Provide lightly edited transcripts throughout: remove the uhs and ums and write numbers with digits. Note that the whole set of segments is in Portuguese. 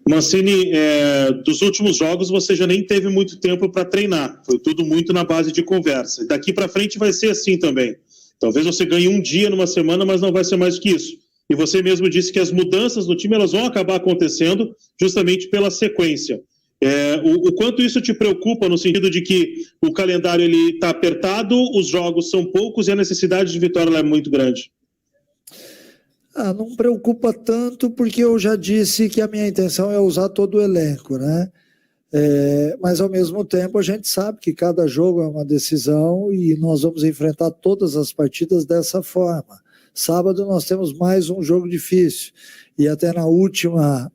Mancini, dos últimos jogos você já nem teve muito tempo para treinar, foi tudo muito na base de conversa. Daqui para frente vai ser assim também. Talvez você ganhe um dia numa semana, mas não vai ser mais do que isso. E você mesmo disse que as mudanças no time elas vão acabar acontecendo justamente pela sequência. O quanto isso te preocupa no sentido de que o calendário está apertado, os jogos são poucos e a necessidade de vitória é muito grande? Não preocupa tanto, porque eu já disse que a minha intenção é usar todo o elenco, né? Mas ao mesmo tempo a gente sabe que cada jogo é uma decisão e nós vamos enfrentar todas as partidas dessa forma. Sábado nós temos mais um jogo difícil e até na última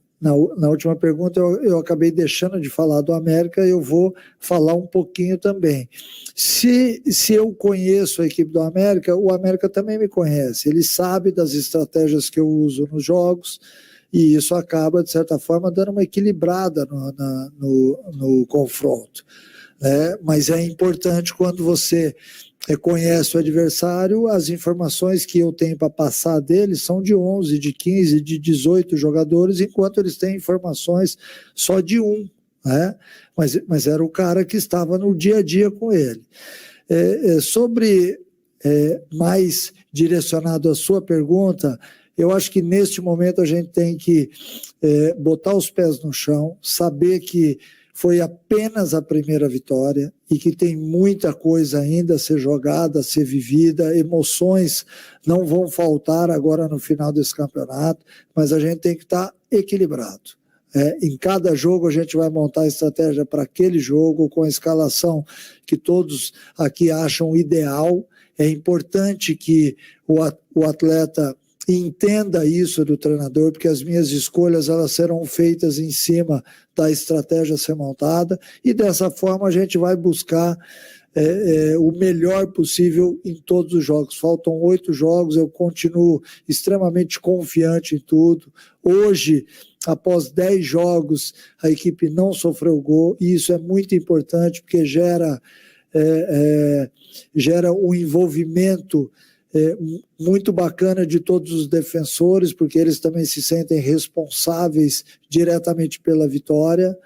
pergunta eu acabei deixando de falar do América, eu vou falar um pouquinho também. Se eu conheço a equipe do América, o América também me conhece, ele sabe das estratégias que eu uso nos jogos e isso acaba, de certa forma, dando uma equilibrada no confronto. Mas é importante quando você conhece o adversário, as informações que eu tenho para passar deles são de 11, de 15, de 18 jogadores, enquanto eles têm informações só de um, né? Mas era o cara que estava no dia a dia com ele. Mais direcionado à sua pergunta, eu acho que neste momento a gente tem que botar os pés no chão, saber que foi apenas a primeira vitória e que tem muita coisa ainda a ser jogada, a ser vivida, emoções não vão faltar agora no final desse campeonato, mas a gente tem que estar equilibrado. Em cada jogo a gente vai montar a estratégia para aquele jogo, com a escalação que todos aqui acham ideal. É importante que o atleta entenda isso do treinador, porque as minhas escolhas elas serão feitas em cima da estratégia a ser montada e dessa forma a gente vai buscar o melhor possível em todos os jogos. Faltam 8 jogos, eu continuo extremamente confiante em tudo. Hoje, após 10 jogos, a equipe não sofreu gol e isso é muito importante porque gera um envolvimento muito bacana de todos os defensores, porque eles também se sentem responsáveis diretamente pela vitória.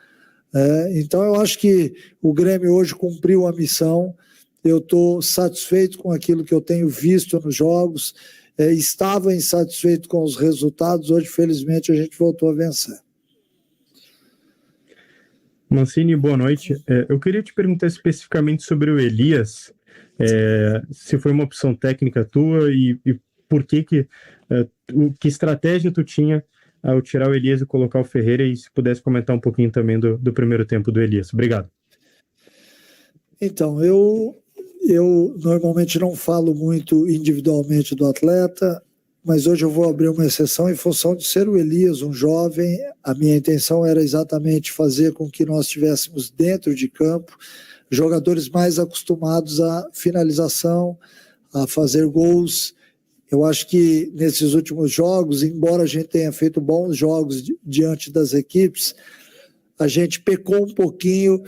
Então eu acho que o Grêmio hoje cumpriu a missão, eu estou satisfeito com aquilo que eu tenho visto nos jogos, estava insatisfeito com os resultados, hoje felizmente a gente voltou a vencer. Mancini, boa noite. Eu queria te perguntar especificamente sobre o Elias, se foi uma opção técnica tua e por que estratégia tu tinha ao tirar o Elias e colocar o Ferreira, e se pudesse comentar um pouquinho também do primeiro tempo do Elias. Obrigado. Então, eu normalmente não falo muito individualmente do atleta, mas hoje eu vou abrir uma exceção em função de ser o Elias, um jovem. A minha intenção era exatamente fazer com que nós tivéssemos dentro de campo jogadores mais acostumados à finalização, a fazer gols. Eu acho que nesses últimos jogos, embora a gente tenha feito bons jogos diante das equipes, a gente pecou um pouquinho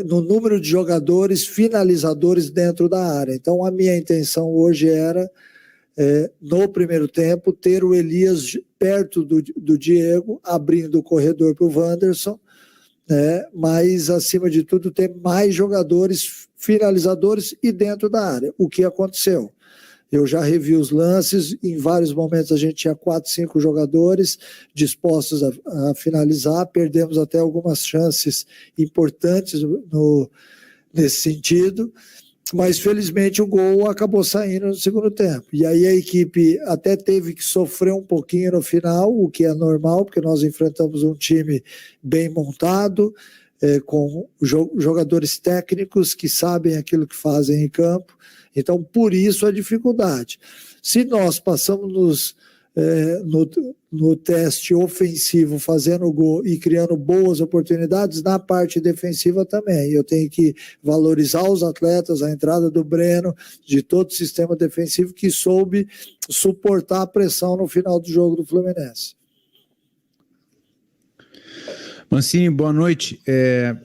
no número de jogadores finalizadores dentro da área. Então a minha intenção hoje era, no primeiro tempo, ter o Elias perto do Diego, abrindo o corredor para o Wanderson, mas acima de tudo ter mais jogadores finalizadores e dentro da área. O que aconteceu? Eu já revi os lances, em vários momentos a gente tinha 4, 5 jogadores dispostos a finalizar, perdemos até algumas chances importantes nesse sentido, mas felizmente o gol acabou saindo no segundo tempo. E aí a equipe até teve que sofrer um pouquinho no final, o que é normal, porque nós enfrentamos um time bem montado, com jogadores técnicos que sabem aquilo que fazem em campo. Então, por isso a dificuldade. Se nós passamos no teste ofensivo, fazendo gol e criando boas oportunidades, na parte defensiva também. Eu tenho que valorizar os atletas, a entrada do Breno, de todo o sistema defensivo que soube suportar a pressão no final do jogo do Fluminense. Mancini, boa noite.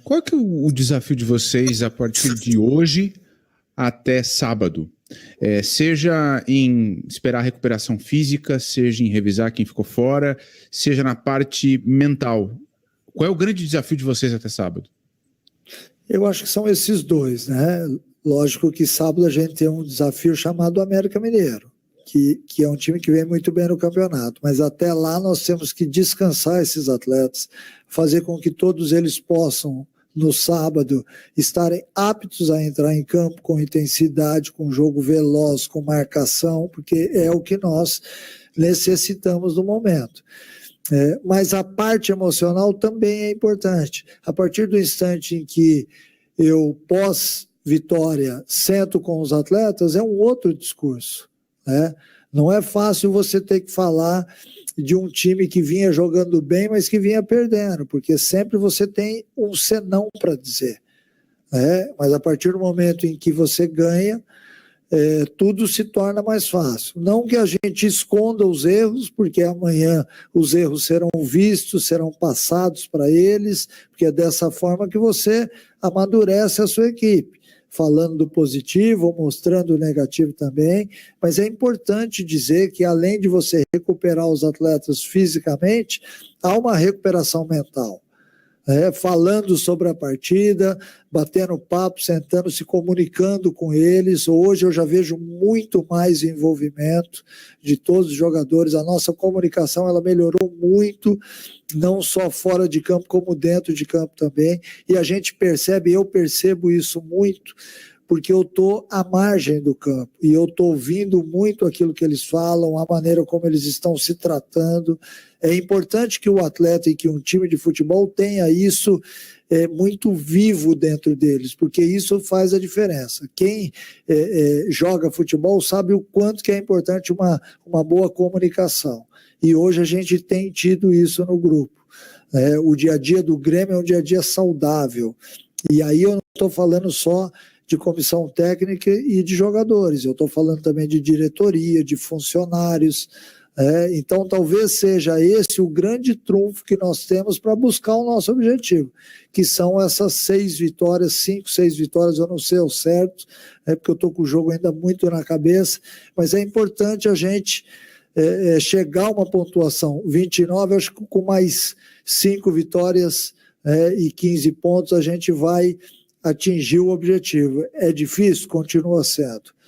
Qual é que é o desafio de vocês a partir de hoje até sábado? seja em esperar a recuperação física, seja em revisar quem ficou fora, seja na parte mental. Qual é o grande desafio de vocês até sábado? Eu acho que são esses dois, né? Lógico que sábado a gente tem um desafio chamado América Mineiro, que é um time que vem muito bem no campeonato, mas até lá nós temos que descansar esses atletas, fazer com que todos eles possam, no sábado, estarem aptos a entrar em campo com intensidade, com jogo veloz, com marcação, porque é o que nós necessitamos no momento. Mas a parte emocional também é importante. A partir do instante em que eu, pós-vitória, sento com os atletas, é um outro discurso, né? Não é fácil você ter que falar de um time que vinha jogando bem, mas que vinha perdendo, porque sempre você tem um senão para dizer, né? Mas a partir do momento em que você ganha, tudo se torna mais fácil. Não que a gente esconda os erros, porque amanhã os erros serão vistos, serão passados para eles, porque é dessa forma que você amadurece a sua equipe, falando do positivo, mostrando o negativo também, mas é importante dizer que além de você recuperar os atletas fisicamente, há uma recuperação mental. Falando sobre a partida, batendo papo, sentando, se comunicando com eles. Hoje eu já vejo muito mais envolvimento de todos os jogadores. A nossa comunicação ela melhorou muito, não só fora de campo, como dentro de campo também. E a gente percebe, eu percebo isso muito, porque eu estou à margem do campo e eu estou ouvindo muito aquilo que eles falam, a maneira como eles estão se tratando. É importante que o atleta e que um time de futebol tenha isso muito vivo dentro deles, porque isso faz a diferença. Quem joga futebol sabe o quanto que é importante uma boa comunicação. E hoje a gente tem tido isso no grupo. O dia a dia do Grêmio é um dia a dia saudável. E aí eu não estou falando só de comissão técnica e de jogadores, eu estou falando também de diretoria, de funcionários. Então talvez seja esse o grande trunfo que nós temos para buscar o nosso objetivo, que são essas 6 vitórias, 5, 6 vitórias, eu não sei o certo, porque eu estou com o jogo ainda muito na cabeça, mas é importante a gente chegar a uma pontuação 29, acho que com mais 5 vitórias e 15 pontos a gente vai atingir o objetivo. É difícil? Continua sendo.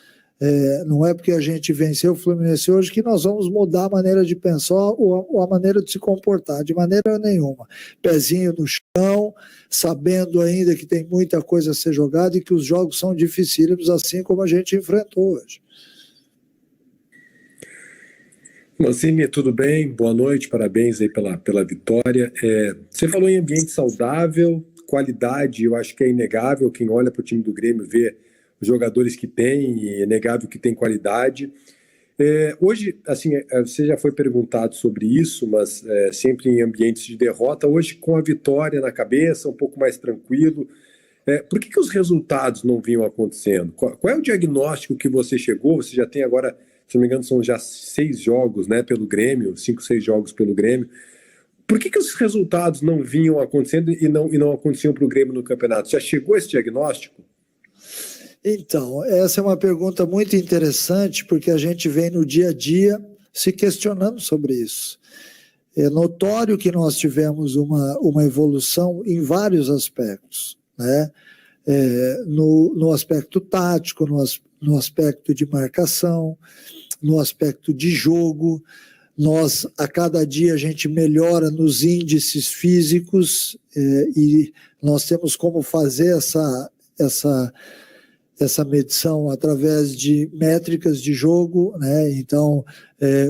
Não é porque a gente venceu o Fluminense hoje que nós vamos mudar a maneira de pensar ou a maneira de se comportar, de maneira nenhuma. Pezinho no chão, sabendo ainda que tem muita coisa a ser jogada e que os jogos são dificílimos, assim como a gente enfrentou hoje. Mancini, tudo bem? Boa noite, parabéns aí pela vitória. Você falou em ambiente saudável, qualidade, eu acho que é inegável, quem olha para o time do Grêmio vê os jogadores que tem, e é inegável que tem qualidade. Hoje, assim, você já foi perguntado sobre isso, mas sempre em ambientes de derrota, hoje com a vitória na cabeça, um pouco mais tranquilo, por que os resultados não vinham acontecendo? Qual é o diagnóstico que você chegou? Você já tem agora, se não me engano, são já 6 jogos, né, pelo Grêmio, 5, 6 jogos pelo Grêmio. Por que os resultados não vinham acontecendo e não aconteciam para o Grêmio no campeonato? Já chegou esse diagnóstico? Então, essa é uma pergunta muito interessante, porque a gente vem no dia a dia se questionando sobre isso. É notório que nós tivemos uma evolução em vários aspectos, né? No aspecto tático, no aspecto de marcação, no aspecto de jogo. A cada dia a gente melhora nos índices físicos e nós temos como fazer essa medição através de métricas de jogo, né? Então,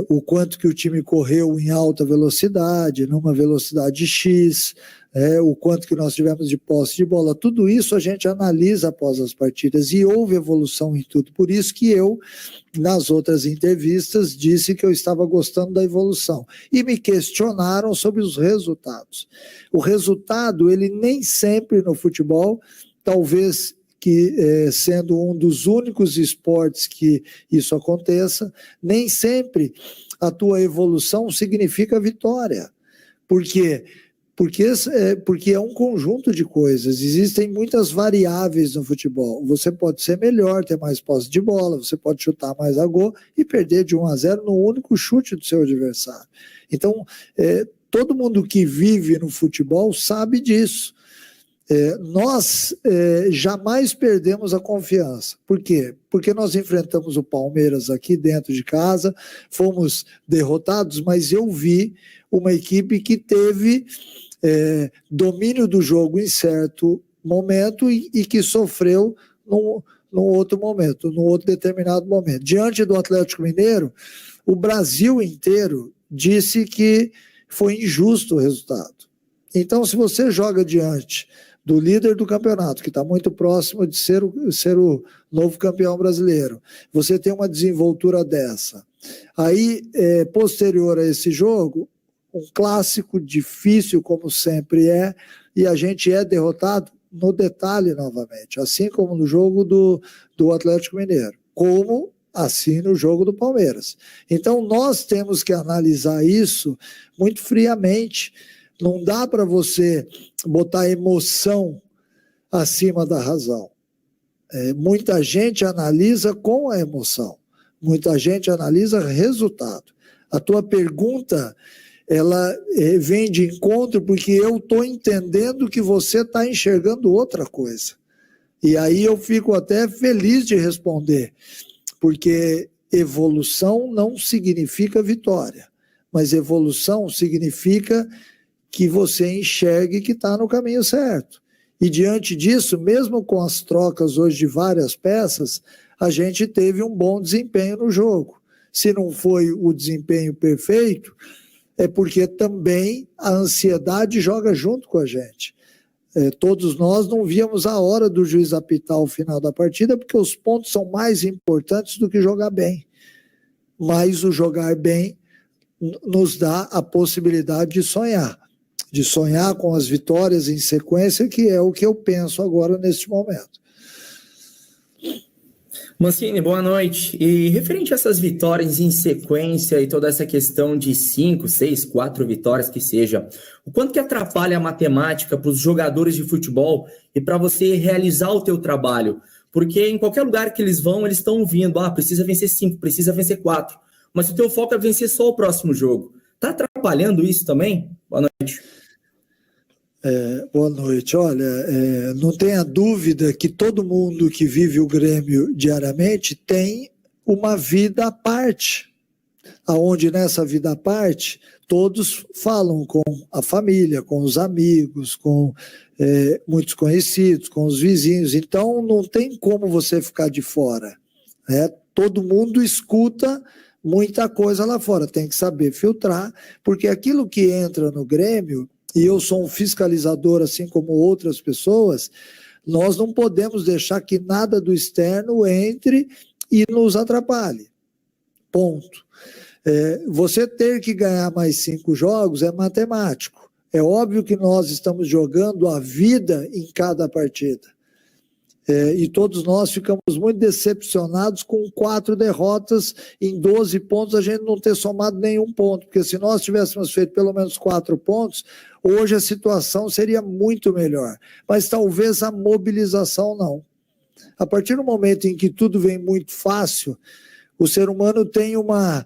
o quanto que o time correu em alta velocidade, numa velocidade X, o quanto que nós tivemos de posse de bola, tudo isso a gente analisa após as partidas e houve evolução em tudo. Por isso que eu, nas outras entrevistas, disse que eu estava gostando da evolução. E me questionaram sobre os resultados. O resultado, ele nem sempre no futebol, talvez que sendo um dos únicos esportes que isso aconteça, nem sempre a tua evolução significa vitória, porque Porque é um conjunto de coisas, existem muitas variáveis no futebol. Você pode ser melhor, ter mais posse de bola, você pode chutar mais a gol e perder de 1-0 no único chute do seu adversário. Então, todo mundo que vive no futebol sabe disso. Nós jamais perdemos a confiança. Por quê? Porque nós enfrentamos o Palmeiras aqui dentro de casa, fomos derrotados, mas eu vi uma equipe que teve domínio do jogo em certo momento e que sofreu num outro momento, num outro determinado momento. Diante do Atlético Mineiro, o Brasil inteiro disse que foi injusto o resultado. Então, se você joga diante do líder do campeonato, que está muito próximo de ser o novo campeão brasileiro, você tem uma desenvoltura dessa. Aí, posterior a esse jogo, um clássico difícil, como sempre e a gente é derrotado no detalhe novamente, assim como no jogo do Atlético Mineiro, como assim no jogo do Palmeiras. Então, nós temos que analisar isso muito friamente. Não dá para você botar emoção acima da razão. Muita gente analisa com a emoção, muita gente analisa resultado. A tua pergunta, ela vem de encontro porque eu estou entendendo que você está enxergando outra coisa. E aí eu fico até feliz de responder, porque evolução não significa vitória, mas evolução significa que você enxergue que está no caminho certo. E diante disso, mesmo com as trocas hoje de várias peças, a gente teve um bom desempenho no jogo. Se não foi o desempenho perfeito, é porque também a ansiedade joga junto com a gente. Todos nós não víamos a hora do juiz apitar o final da partida, porque os pontos são mais importantes do que jogar bem. Mas o jogar bem nos dá a possibilidade de sonhar com as vitórias em sequência, que é o que eu penso agora neste momento. Mancini, boa noite. E referente a essas vitórias em sequência e toda essa questão de 5, 6, 4 vitórias que seja, o quanto que atrapalha a matemática para os jogadores de futebol e para você realizar o teu trabalho? Porque em qualquer lugar que eles vão, eles estão vindo, precisa vencer 5, precisa vencer 4. Mas o teu foco é vencer só o próximo jogo. Está atrapalhando isso também? Boa noite. Boa noite. Olha, não tenha dúvida que todo mundo que vive o Grêmio diariamente tem uma vida à parte, aonde nessa vida à parte todos falam com a família, com os amigos, com muitos conhecidos, com os vizinhos. Então não tem como você ficar de fora. Todo mundo escuta muita coisa lá fora, tem que saber filtrar, porque aquilo que entra no Grêmio, e eu sou um fiscalizador assim como outras pessoas, nós não podemos deixar que nada do externo entre e nos atrapalhe. Ponto. Você ter que ganhar mais 5 jogos é matemático. É óbvio que nós estamos jogando a vida em cada partida. E todos nós ficamos muito decepcionados com 4 derrotas em 12 pontos, a gente não ter somado nenhum ponto, porque se nós tivéssemos feito pelo menos 4 pontos, hoje a situação seria muito melhor, mas talvez a mobilização não. A partir do momento em que tudo vem muito fácil, o ser humano tem uma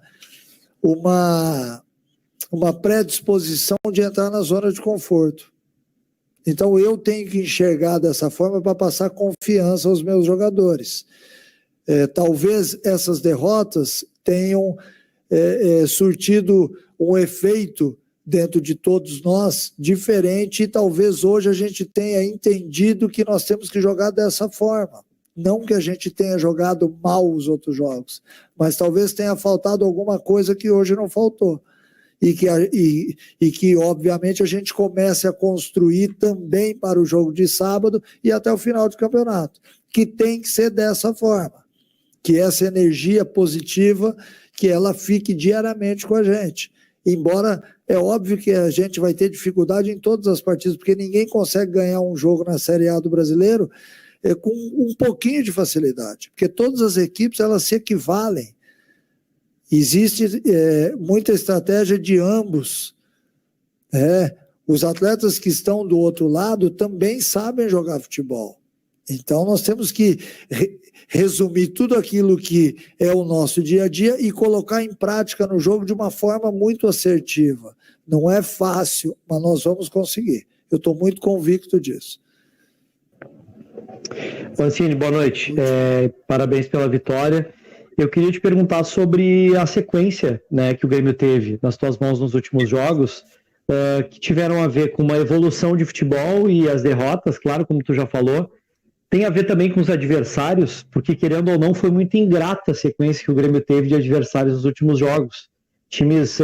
predisposição de entrar na zona de conforto. Então eu tenho que enxergar dessa forma para passar confiança aos meus jogadores. Talvez essas derrotas tenham surtido um efeito dentro de todos nós diferente e talvez hoje a gente tenha entendido que nós temos que jogar dessa forma. Não que a gente tenha jogado mal os outros jogos, mas talvez tenha faltado alguma coisa que hoje não faltou. E que, obviamente, a gente comece a construir também para o jogo de sábado e até o final do campeonato, que tem que ser dessa forma, que essa energia positiva, que ela fique diariamente com a gente. Embora é óbvio que a gente vai ter dificuldade em todas as partidas, porque ninguém consegue ganhar um jogo na Série A do Brasileiro com um pouquinho de facilidade, porque todas as equipes elas se equivalem. Existe muita estratégia de ambos. Os atletas que estão do outro lado também sabem jogar futebol. Então nós temos que resumir tudo aquilo que é o nosso dia a dia e colocar em prática no jogo de uma forma muito assertiva. Não é fácil, mas nós vamos conseguir. Eu estou muito convicto disso. Mancini, boa noite. Parabéns pela vitória. Eu queria te perguntar sobre a sequência, né, que o Grêmio teve nas tuas mãos nos últimos jogos, que tiveram a ver com uma evolução de futebol e as derrotas, claro, como tu já falou. Tem a ver também com os adversários, porque, querendo ou não, foi muito ingrata a sequência que o Grêmio teve de adversários nos últimos jogos. Times,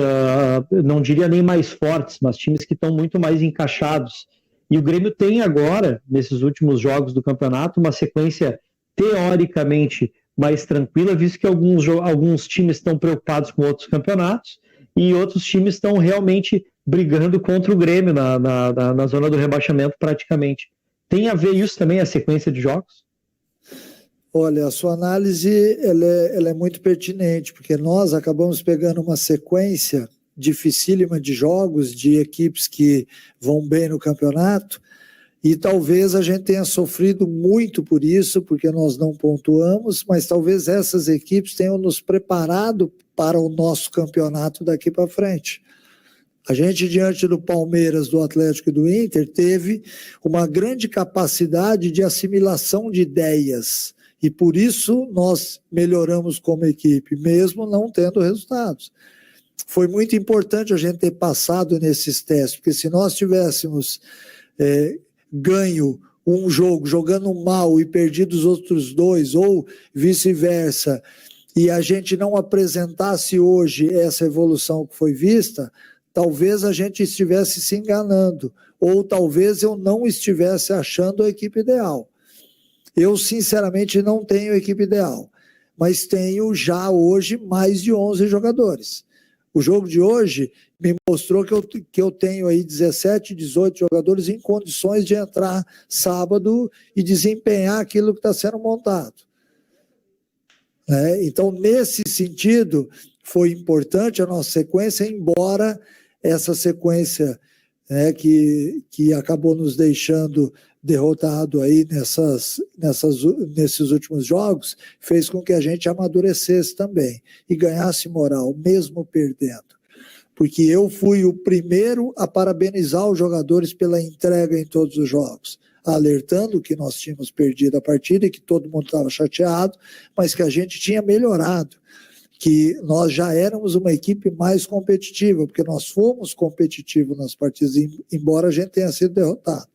não diria nem mais fortes, mas times que estão muito mais encaixados. E o Grêmio tem agora, nesses últimos jogos do campeonato, uma sequência teoricamente mais tranquila, visto que alguns times estão preocupados com outros campeonatos e outros times estão realmente brigando contra o Grêmio na zona do rebaixamento praticamente. Tem a ver isso também, a sequência de jogos? Olha, a sua análise ela é muito pertinente, porque nós acabamos pegando uma sequência dificílima de jogos, de equipes que vão bem no campeonato, e talvez a gente tenha sofrido muito por isso, porque nós não pontuamos, mas talvez essas equipes tenham nos preparado para o nosso campeonato daqui para frente. A gente, diante do Palmeiras, do Atlético e do Inter, teve uma grande capacidade de assimilação de ideias, e por isso nós melhoramos como equipe, mesmo não tendo resultados. Foi muito importante a gente ter passado nesses testes, porque se nós tivéssemos ganho um jogo jogando mal e perdido os outros dois, ou vice-versa, e a gente não apresentasse hoje essa evolução que foi vista, talvez a gente estivesse se enganando, ou talvez eu não estivesse achando a equipe ideal. Eu, sinceramente, não tenho a equipe ideal, mas tenho já hoje mais de 11 jogadores. O jogo de hoje me mostrou que eu tenho aí 17, 18 jogadores em condições de entrar sábado e desempenhar aquilo que está sendo montado. Então, nesse sentido, foi importante a nossa sequência, embora essa sequência que acabou nos deixando derrotado aí nesses últimos jogos, fez com que a gente amadurecesse também e ganhasse moral, mesmo perdendo. Porque eu fui o primeiro a parabenizar os jogadores pela entrega em todos os jogos, alertando que nós tínhamos perdido a partida e que todo mundo estava chateado, mas que a gente tinha melhorado, que nós já éramos uma equipe mais competitiva, porque nós fomos competitivos nas partidas, embora a gente tenha sido derrotado.